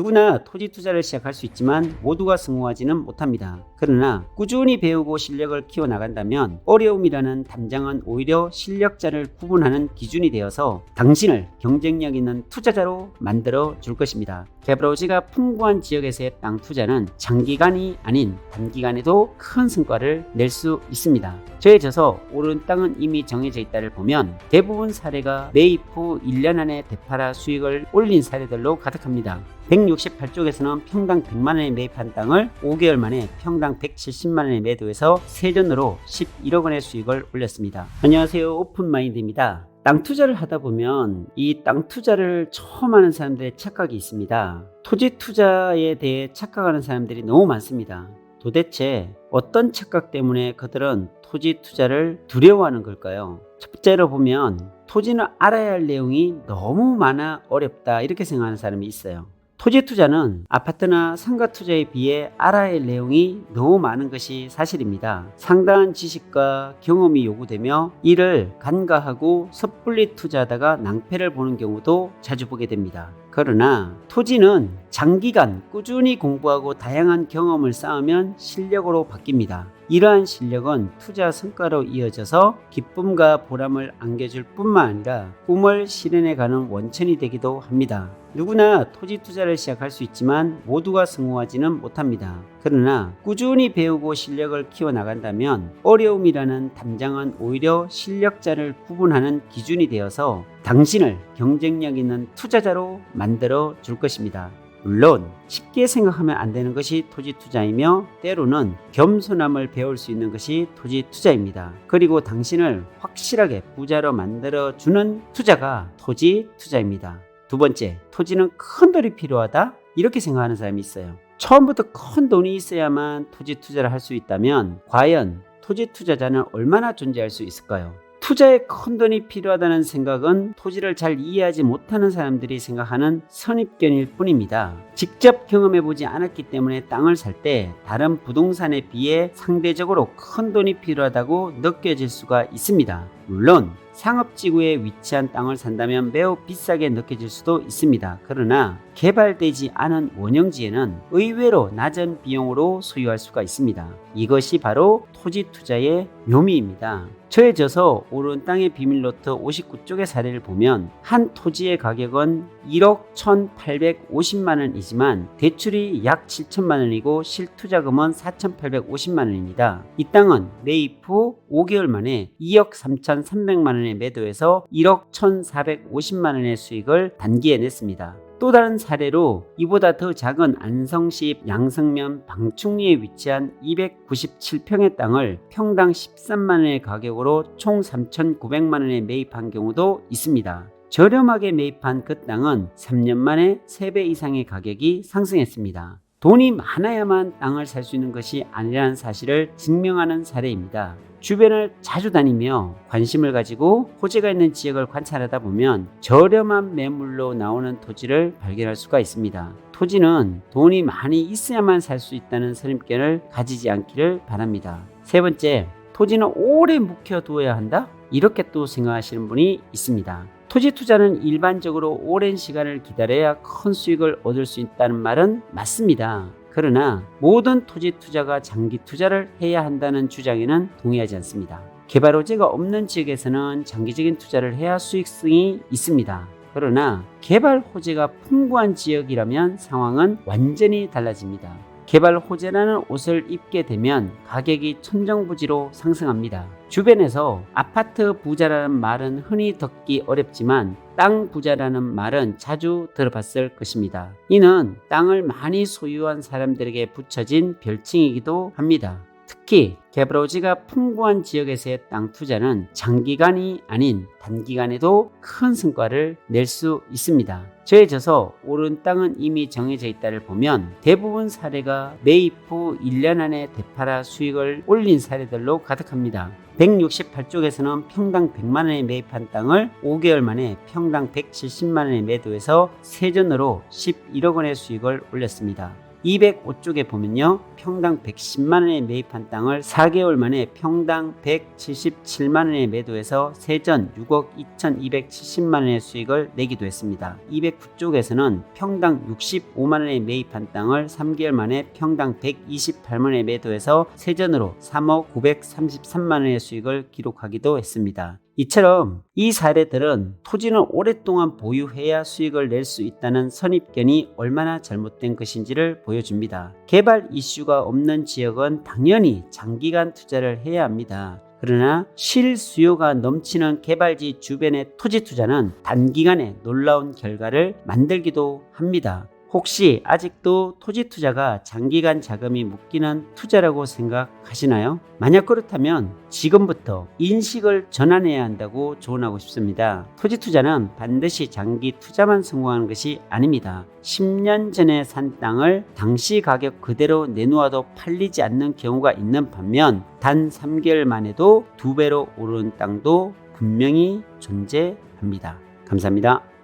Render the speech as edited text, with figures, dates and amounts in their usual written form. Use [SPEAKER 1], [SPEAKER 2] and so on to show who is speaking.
[SPEAKER 1] 누구나 토지 투자를 시작할 수 있지만 모두가 성공하지는 못합니다. 그러나 꾸준히 배우고 실력을 키워나간다면 어려움이라는 담장은 오히려 실력자를 구분하는 기준이 되어서 당신을 경쟁력 있는 투자자로 만들어 줄 것입니다. 개발호지가 풍부한 지역에서의 땅 투자는 장기간이 아닌 단기간에도 큰 성과를 낼 수 있습니다. 정해져서 오른 땅은 이미 정해져 있다를 보면 대부분 사례가 매입 후 1년 안에 되팔아 수익을 올린 사례들로 가득합니다. 168쪽에서는 평당 100만원에 매입한 땅을 5개월 만에 평당 170만원에 매도해서 세전으로 11억 원의 수익을 올렸습니다. 안녕하세요, 오픈마인드입니다. 땅 투자를 하다 보면 이 땅 투자를 처음 하는 사람들의 착각이 있습니다. 토지 투자에 대해 착각하는 사람들이 너무 많습니다. 도대체 어떤 착각 때문에 그들은 토지 투자를 두려워하는 걸까요? 첫 번째로 보면 토지는 알아야 할 내용이 너무 많아 어렵다 이렇게 생각하는 사람이 있어요. 토지 투자는 아파트나 상가 투자에 비해 알아야 할 내용이 너무 많은 것이 사실입니다. 상당한 지식과 경험이 요구되며 이를 간과하고 섣불리 투자하다가 낭패를 보는 경우도 자주 보게 됩니다. 그러나 토지는 장기간 꾸준히 공부하고 다양한 경험을 쌓으면 실력으로 바뀝니다. 이러한 실력은 투자 성과로 이어져서 기쁨과 보람을 안겨줄 뿐만 아니라 꿈을 실현해가는 원천이 되기도 합니다. 누구나 토지 투자를 시작할 수 있지만 모두가 성공하지는 못합니다. 그러나 꾸준히 배우고 실력을 키워나간다면 어려움이라는 담장은 오히려 실력자를 구분하는 기준이 되어서 당신을 경쟁력 있는 투자자로 만들어 줄 것입니다. 물론 쉽게 생각하면 안 되는 것이 토지 투자이며 때로는 겸손함을 배울 수 있는 것이 토지 투자입니다. 그리고 당신을 확실하게 부자로 만들어 주는 투자가 토지 투자입니다. 두 번째, 토지는 큰 돈이 필요하다? 이렇게 생각하는 사람이 있어요. 처음부터 큰 돈이 있어야만 토지 투자를 할 수 있다면 과연 토지 투자자는 얼마나 존재할 수 있을까요? 투자에 큰 돈이 필요하다는 생각은 토지를 잘 이해하지 못하는 사람들이 생각하는 선입견일 뿐입니다. 직접 경험해보지 않았기 때문에 땅을 살 때 다른 부동산에 비해 상대적으로 큰 돈이 필요하다고 느껴질 수가 있습니다. 물론 상업지구에 위치한 땅을 산다면 매우 비싸게 느껴질 수도 있습니다. 그러나 개발되지 않은 원형지에는 의외로 낮은 비용으로 소유할 수가 있습니다. 이것이 바로 토지 투자의 묘미입니다. 정해져서 오른 땅의 비밀노트 59쪽의 사례를 보면 한 토지의 가격은 1억 1,850만원이지만 대출이 약 7천만원이고 실투자금은 4,850만원입니다. 이 땅은 매입 후 5개월 만에 2억 3,300만원에 매도해서 1억 1,450만원의 수익을 단기에 냈습니다. 또 다른 사례로 이보다 더 작은 안성시 양성면 방충리에 위치한 297평의 땅을 평당 13만원의 가격으로 총 3,900만원에 매입한 경우도 있습니다. 저렴하게 매입한 그 땅은 3년 만에 3배 이상의 가격이 상승했습니다. 돈이 많아야만 땅을 살 수 있는 것이 아니라는 사실을 증명하는 사례입니다. 주변을 자주 다니며 관심을 가지고 호재가 있는 지역을 관찰하다 보면 저렴한 매물로 나오는 토지를 발견할 수가 있습니다. 토지는 돈이 많이 있어야만 살 수 있다는 선입견을 가지지 않기를 바랍니다. 세 번째, 토지는 오래 묵혀두어야 한다? 이렇게 또 생각하시는 분이 있습니다. 토지 투자는 일반적으로 오랜 시간을 기다려야 큰 수익을 얻을 수 있다는 말은 맞습니다. 그러나 모든 토지 투자가 장기 투자를 해야 한다는 주장에는 동의하지 않습니다. 개발 호재가 없는 지역에서는 장기적인 투자를 해야 수익성이 있습니다. 그러나 개발 호재가 풍부한 지역이라면 상황은 완전히 달라집니다. 개발 호재라는 옷을 입게 되면 가격이 천정부지로 상승합니다. 주변에서 아파트 부자라는 말은 흔히 듣기 어렵지만 땅 부자라는 말은 자주 들어봤을 것입니다. 이는 땅을 많이 소유한 사람들에게 붙여진 별칭이기도 합니다. 특히 개발호지가 풍부한 지역에서의 땅 투자는 장기간이 아닌 단기간에도 큰 성과를 낼 수 있습니다. 정해져서 오른 땅은 이미 정해져 있다를 보면 대부분 사례가 매입 후 1년 안에 되팔아 수익을 올린 사례들로 가득합니다. 168쪽에서는 평당 100만원에 매입한 땅을 5개월 만에 평당 170만원에 매도해서 세전으로 11억 원의 수익을 올렸습니다. 205쪽에 보면요, 평당 110만원에 매입한 땅을 4개월 만에 평당 177만원에 매도해서 세전 6억 2270만원의 수익을 내기도 했습니다. 209쪽에서는 평당 65만원에 매입한 땅을 3개월 만에 평당 128만원에 매도해서 세전으로 3억 933만원의 수익을 기록하기도 했습니다. 이처럼 이 사례들은 토지는 오랫동안 보유해야 수익을 낼 수 있다는 선입견이 얼마나 잘못된 것인지를 보여줍니다. 개발 이슈가 없는 지역은 당연히 장기간 투자를 해야 합니다. 그러나 실수요가 넘치는 개발지 주변의 토지 투자는 단기간에 놀라운 결과를 만들기도 합니다. 혹시 아직도 토지 투자가 장기간 자금이 묶이는 투자라고 생각하시나요? 만약 그렇다면 지금부터 인식을 전환해야 한다고 조언하고 싶습니다. 토지 투자는 반드시 장기 투자만 성공하는 것이 아닙니다. 10년 전에 산 땅을 당시 가격 그대로 내놓아도 팔리지 않는 경우가 있는 반면 단 3개월 만에도 2배로 오르는 땅도 분명히 존재합니다. 감사합니다.